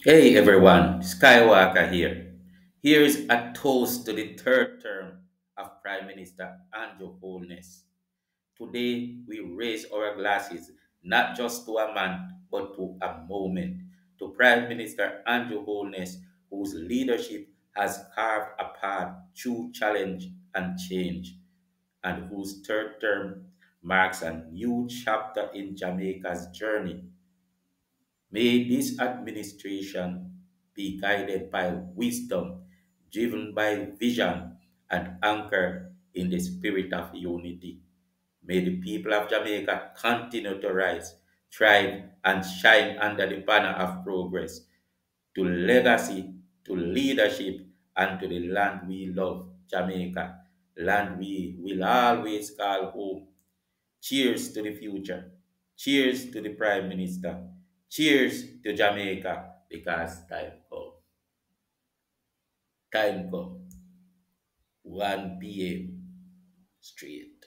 Hey everyone, Skywalker here. Here is a toast to the third term of Prime Minister Andrew Holness. Today we raise our glasses not just to a man but to a moment. To Prime Minister Andrew Holness, whose leadership has carved a path through challenge and change, and whose third term marks a new chapter in Jamaica's journey. May this administration be guided by wisdom, driven by vision, and anchored in the spirit of unity. May the people of Jamaica continue to rise, thrive, and shine under the banner of progress, to legacy, to leadership, and to the land we love, Jamaica, land we will always call home. Cheers to the future. Cheers to the Prime Minister. Cheers to Jamaica because time come. Time come. 1 p.m. straight.